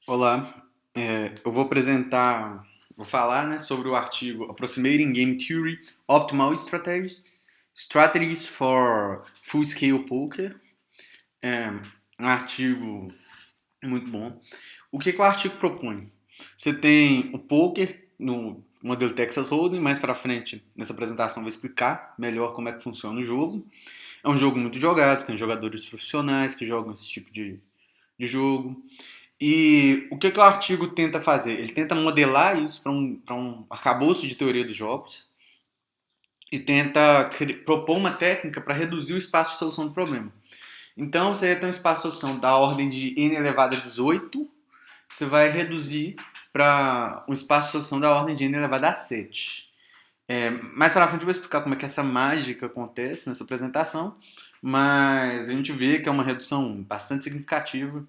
Olá, eu vou falar, né, sobre o artigo Approximating Game Theory, Optimal Strategies for Full-Scale Poker. É um artigo muito bom. O que o artigo propõe? Você tem o poker no modelo Texas Hold'em, mais para frente nessa apresentação eu vou explicar melhor como é que funciona o jogo. É um jogo muito jogado, tem jogadores profissionais que jogam esse tipo de jogo. E o artigo tenta fazer? Ele tenta modelar isso para um arcabouço de teoria dos jogos e tenta propor uma técnica para reduzir o espaço de solução do problema. Então, você tem um espaço de solução da ordem de n elevado a 18, você vai reduzir para um espaço de solução da ordem de n elevado a 7. Mais para frente eu vou explicar como é que essa mágica acontece nessa apresentação, mas a gente vê que é uma redução bastante significativa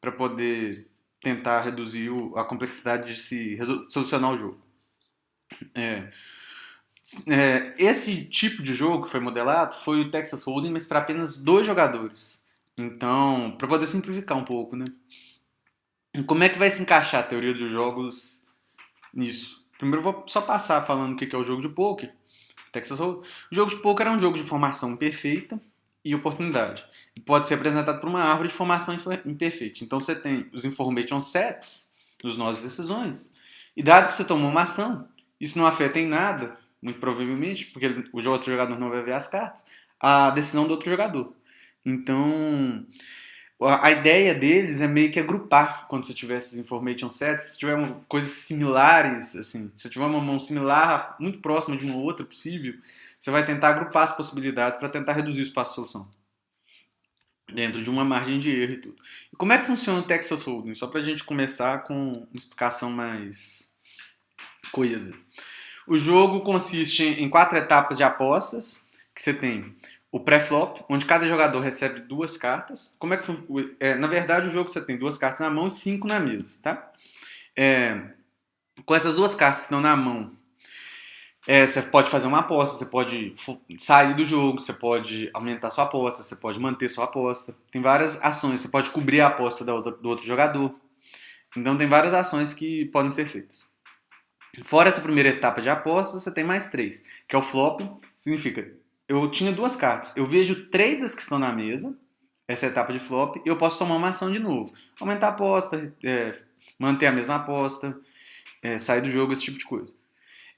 para poder tentar reduzir a complexidade de se solucionar o jogo. É, esse tipo de jogo que foi modelado foi o Texas Hold'em, mas para apenas dois jogadores. Então, para poder simplificar um pouco, né? Como é que vai se encaixar a teoria dos jogos nisso? Primeiro eu vou só passar falando o que é o jogo de poker. Texas Hold'em. O jogo de poker é um jogo de formação imperfeita e oportunidade. E pode ser apresentado por uma árvore de formação imperfeita. Então você tem os information sets, os nós de decisões, e dado que você tomou uma ação, isso não afeta em nada, muito provavelmente, porque o outro jogador não vai ver as cartas, a decisão do outro jogador. Então, a ideia deles é meio que agrupar quando você tiver esses information sets, se tiver coisas similares, assim, se tiver uma mão similar, muito próxima de uma outra possível, você vai tentar agrupar as possibilidades para tentar reduzir o espaço de solução dentro de uma margem de erro e tudo. E como é que funciona o Texas Hold'em? Só para a gente começar com uma explicação mais coesa. O jogo consiste em 4 etapas de apostas, que você tem o pré-flop, onde cada jogador recebe 2 cartas. Como é que na verdade, o jogo você tem 2 cartas na mão e 5 na mesa, tá? Com essas 2 cartas que estão na mão, você pode fazer uma aposta, você pode sair do jogo, você pode aumentar sua aposta, você pode manter sua aposta. Tem várias ações, você pode cobrir a aposta do outro jogador. Então tem várias ações que podem ser feitas. Fora essa primeira etapa de apostas, você tem mais 3, que é o flop, significa eu tinha 2 cartas, eu vejo 3 das que estão na mesa, essa é a etapa de flop, e eu posso tomar uma ação de novo. Aumentar a aposta, manter a mesma aposta, sair do jogo, esse tipo de coisa.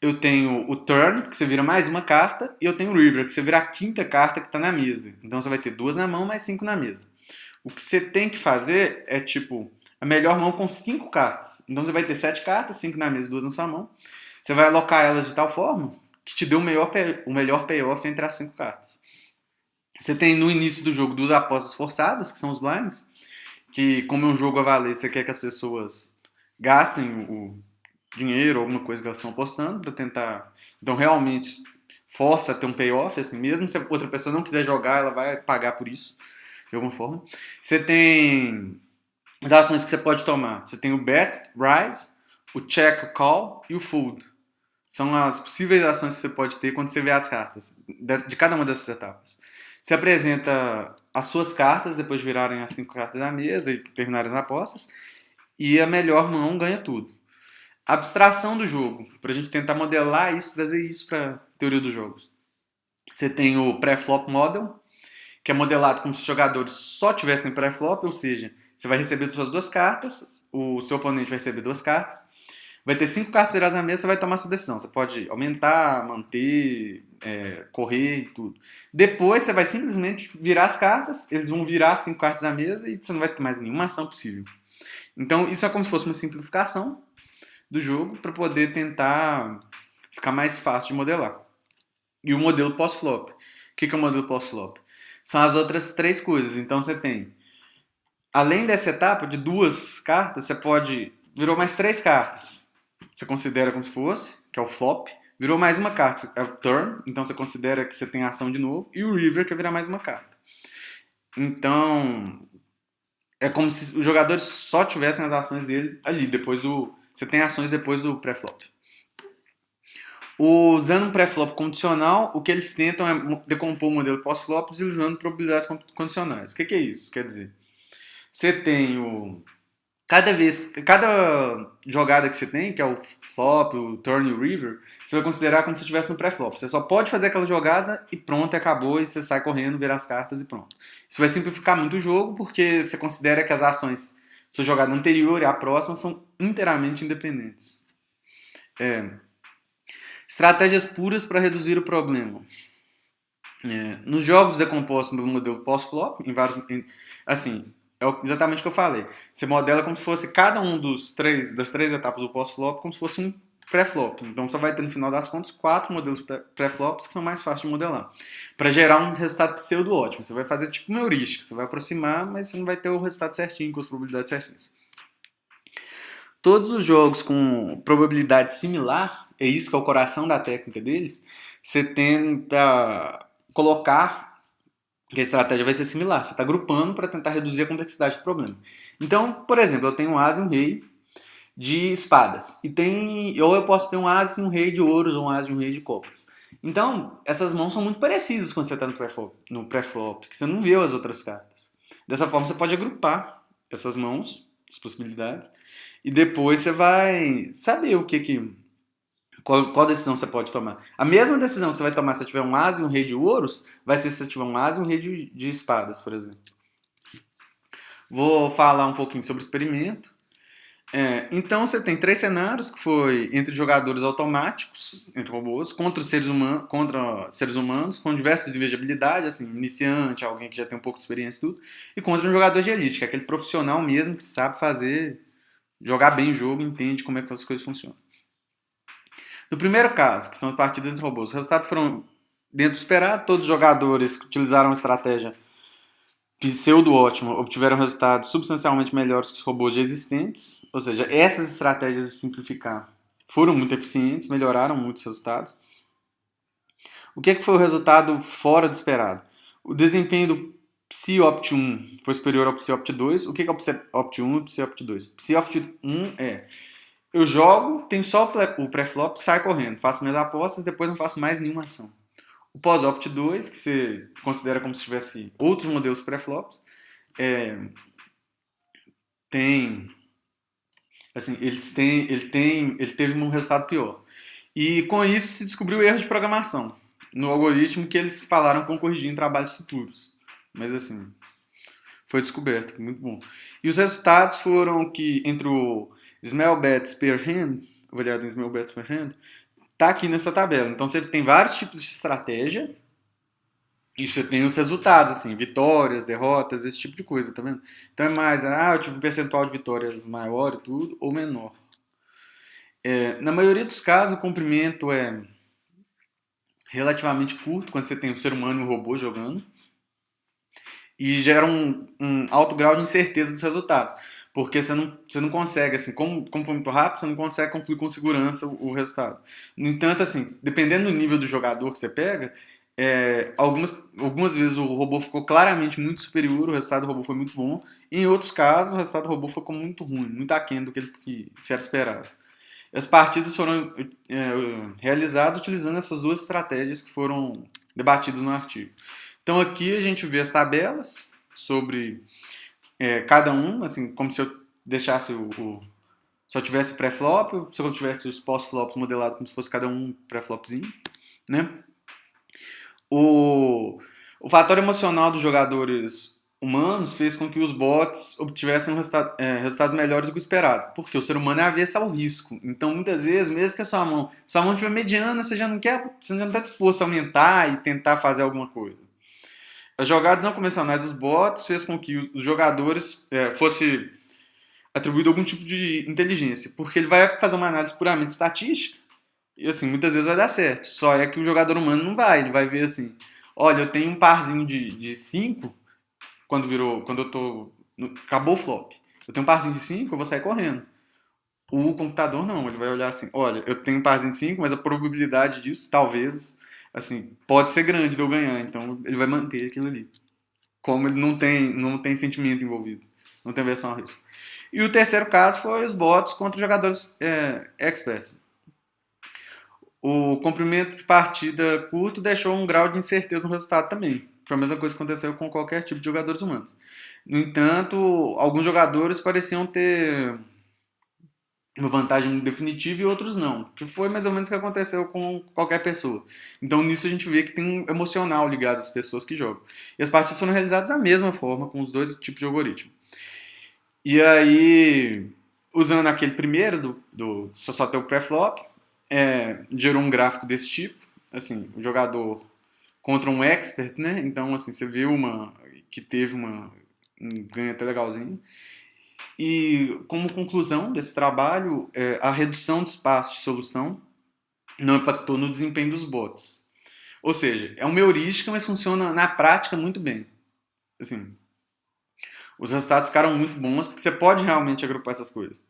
Eu tenho o turn, que você vira mais uma carta, e eu tenho o river, que você vira a quinta carta que está na mesa. Então você vai ter 2 na mão, mais 5 na mesa. O que você tem que fazer é, tipo, a melhor mão com 5 cartas. Então você vai ter 7 cartas, 5 na mesa e 2 na sua mão. Você vai alocar elas de tal forma que te dê o melhor payoff entre as 5 cartas. Você tem no início do jogo 2 apostas forçadas, que são os blinds, que como é um jogo a valer, você quer que as pessoas gastem o dinheiro, alguma coisa que elas estão apostando, para tentar. Então realmente força a ter um payoff, assim, mesmo se a outra pessoa não quiser jogar, ela vai pagar por isso, de alguma forma. Você tem as ações que você pode tomar. Você tem o bet, rise, o check, o call e o fold. São as possíveis ações que você pode ter quando você vê as cartas de cada uma dessas etapas. Você apresenta as suas cartas depois de virarem as 5 cartas da mesa e terminarem as apostas, e a melhor mão ganha tudo. A abstração do jogo, para a gente tentar modelar isso, trazer isso para a teoria dos jogos. Você tem o pré-flop model, que é modelado como se os jogadores só tivessem pré-flop, ou seja, você vai receber suas 2 cartas, o seu oponente vai receber 2 cartas, vai ter 5 cartas viradas na mesa, você vai tomar sua decisão. Você pode aumentar, manter, correr e tudo. Depois você vai simplesmente virar as cartas, eles vão virar as 5 cartas na mesa e você não vai ter mais nenhuma ação possível. Então isso é como se fosse uma simplificação do jogo para poder tentar ficar mais fácil de modelar. E o modelo pós-flop. O que é o modelo pós-flop? São as outras 3 coisas. Então você tem, além dessa etapa de 2 cartas, você pode. Virou mais 3 cartas. Você considera como se fosse, que é o flop. Virou mais uma carta, é o turn. Então você considera que você tem a ação de novo. E o river, que é virar mais uma carta. Então, é como se os jogadores só tivessem as ações dele ali, depois do. Você tem ações depois do pré-flop. Usando um pré-flop condicional, o que eles tentam é decompor o modelo pós-flop utilizando probabilidades condicionais. O que é isso? Quer dizer, você tem Cada jogada que você tem, que é o flop, o turn e o river, você vai considerar como se estivesse no pré-flop. Você só pode fazer aquela jogada e pronto, acabou, e você sai correndo, vira as cartas e pronto. Isso vai simplificar muito o jogo, porque você considera que as ações, sua jogada anterior e a próxima, são inteiramente independentes. É, estratégias puras para reduzir o problema. Nos jogos é composto pelo modelo pós-flop, assim, exatamente o que eu falei. Você modela como se fosse cada um das três etapas do pós-flop, como se fosse um pré-flop. Então você vai ter, no final das contas, 4 modelos pré-flops que são mais fáceis de modelar. Para gerar um resultado pseudo ótimo. Você vai fazer tipo uma heurística. Você vai aproximar, mas você não vai ter o resultado certinho, com as probabilidades certinhas. Todos os jogos com probabilidade similar, é isso que é o coração da técnica deles, você tenta colocar que a estratégia vai ser similar. Você está agrupando para tentar reduzir a complexidade do problema. Então, por exemplo, eu tenho um as e um rei de espadas. Ou eu posso ter um as e um rei de ouros, ou um as e um rei de copas. Então, essas mãos são muito parecidas quando você está no pré-flop, porque você não vê as outras cartas. Dessa forma, você pode agrupar essas mãos, as possibilidades, e depois você vai saber qual decisão você pode tomar. A mesma decisão que você vai tomar se você tiver um as e um rei de ouros, vai ser se você tiver um as e um rei de espadas, por exemplo. Vou falar um pouquinho sobre o experimento. Então você tem 3 cenários, que foi entre jogadores automáticos, entre robôs, contra seres humanos, com diversos níveis de habilidade, assim, iniciante, alguém que já tem um pouco de experiência e tudo, e contra um jogador de elite, que é aquele profissional mesmo que sabe jogar bem o jogo, entende como é que as coisas funcionam. No primeiro caso, que são as partidas entre robôs, os resultados foram dentro do esperado, todos os jogadores que utilizaram a estratégia pseudo-ótima obtiveram resultados substancialmente melhores que os robôs já existentes, ou seja, essas estratégias de simplificar foram muito eficientes, melhoraram muito os resultados. O que foi o resultado fora do esperado? O desempenho do Psi-Opt 1 foi superior ao Psi-Opt 2. O que é o Psi-Opt 1 e o Psi-Opt 2? Psi-Opt 1 eu jogo, tenho só o pré-flop, saio correndo, faço minhas apostas, depois não faço mais nenhuma ação. O pós-opt 2, que você considera como se tivesse outros modelos pré-flops, ele teve um resultado pior. E com isso se descobriu erros de programação no algoritmo que eles falaram que vão corrigir em trabalhos futuros. Mas assim, foi descoberto, muito bom. E os resultados foram que entre o Small Bets per Hand, avaliado em Small Bets per Hand, tá aqui nessa tabela. Então você tem vários tipos de estratégia e você tem os resultados, assim, vitórias, derrotas, esse tipo de coisa, tá vendo? Então é mais, eu tive um percentual de vitórias maior e tudo, ou menor. Na maioria dos casos, o comprimento é relativamente curto, quando você tem um ser humano e um robô jogando, e gera um alto grau de incerteza dos resultados. Porque você não consegue, assim, como foi muito rápido, você não consegue concluir com segurança o resultado. No entanto, assim, dependendo do nível do jogador que você pega, algumas vezes o robô ficou claramente muito superior, o resultado do robô foi muito bom, e em outros casos o resultado do robô ficou muito ruim, muito aquém do que se era esperado. As partidas foram realizadas utilizando essas duas estratégias que foram debatidas no artigo. Então aqui a gente vê as tabelas sobre cada um, assim, como se eu deixasse se eu tivesse pré-flop, se eu tivesse os pós-flops modelados como se fosse cada um pré-flopzinho, né? O fator emocional dos jogadores humanos fez com que os bots obtivessem resultados melhores do que o esperado, porque o ser humano é avesso ao risco. Então, muitas vezes, mesmo que a sua mão estiver mediana, você já não está disposto a aumentar e tentar fazer alguma coisa. As jogadas não convencionais dos bots fez com que os jogadores fosse atribuído algum tipo de inteligência, porque ele vai fazer uma análise puramente estatística e assim, muitas vezes vai dar certo. Só é que o jogador humano não vai, ele vai ver assim, olha, eu tenho um parzinho de 5 quando eu tô acabou o flop. Eu tenho um parzinho de 5, eu vou sair correndo. O computador não, ele vai olhar assim, olha, eu tenho um parzinho de 5, mas a probabilidade disso, talvez, assim, pode ser grande de eu ganhar, então ele vai manter aquilo ali. Como ele não tem sentimento envolvido, não tem versão a risco. E o terceiro caso foi os bots contra os jogadores experts. O comprimento de partida curto deixou um grau de incerteza no resultado também. Foi a mesma coisa que aconteceu com qualquer tipo de jogadores humanos. No entanto, alguns jogadores pareciam ter uma vantagem definitiva e outros não, que foi mais ou menos o que aconteceu com qualquer pessoa. Então nisso a gente vê que tem um emocional ligado às pessoas que jogam. E as partidas foram realizadas da mesma forma, com os dois tipos de algoritmo. E aí, usando aquele primeiro, só ter o pré-flop, gerou um gráfico desse tipo, assim, o jogador contra um expert, né? Então, assim, você viu que teve um ganho até legalzinho. E como conclusão desse trabalho, a redução de espaço de solução não impactou no desempenho dos bots. Ou seja, é uma heurística, mas funciona na prática muito bem. Assim, os resultados ficaram muito bons porque você pode realmente agrupar essas coisas.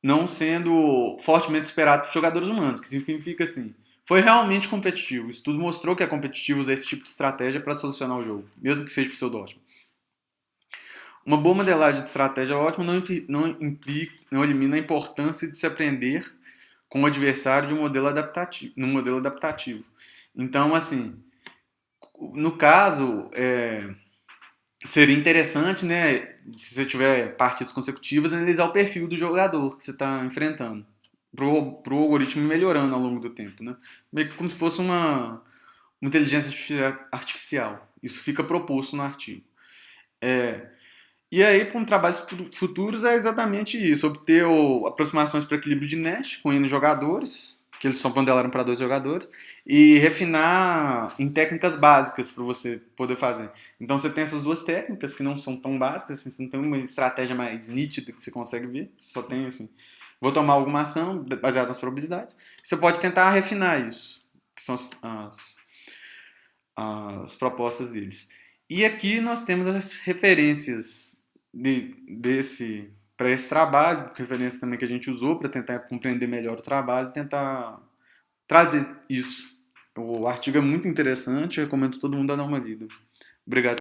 Não sendo fortemente esperado por jogadores humanos, que significa assim, foi realmente competitivo. O estudo mostrou que é competitivo usar esse tipo de estratégia para solucionar o jogo, mesmo que seja pseudótimo. Uma boa modelagem de estratégia ótima não elimina a importância de se aprender com o adversário de um modelo adaptativo, num modelo adaptativo. Então, assim, no caso, seria interessante, né, se você tiver partidas consecutivas, analisar o perfil do jogador que você está enfrentando, pro algoritmo ir melhorando ao longo do tempo, né? Meio que como se fosse uma inteligência artificial. Isso fica proposto no artigo. E aí, com trabalhos futuros, é exatamente isso: obter aproximações para equilíbrio de Nash com N jogadores, que eles só modelaram para 2 jogadores, e refinar em técnicas básicas para você poder fazer. Então, você tem essas duas técnicas que não são tão básicas, assim, você não tem uma estratégia mais nítida que você consegue ver, você só tem assim: vou tomar alguma ação baseada nas probabilidades. Você pode tentar refinar isso, que são as propostas deles. E aqui nós temos as referências desse para esse trabalho, referência também que a gente usou para tentar compreender melhor o trabalho e tentar trazer isso. O artigo é muito interessante, eu recomendo todo mundo a dar uma lida. Obrigado.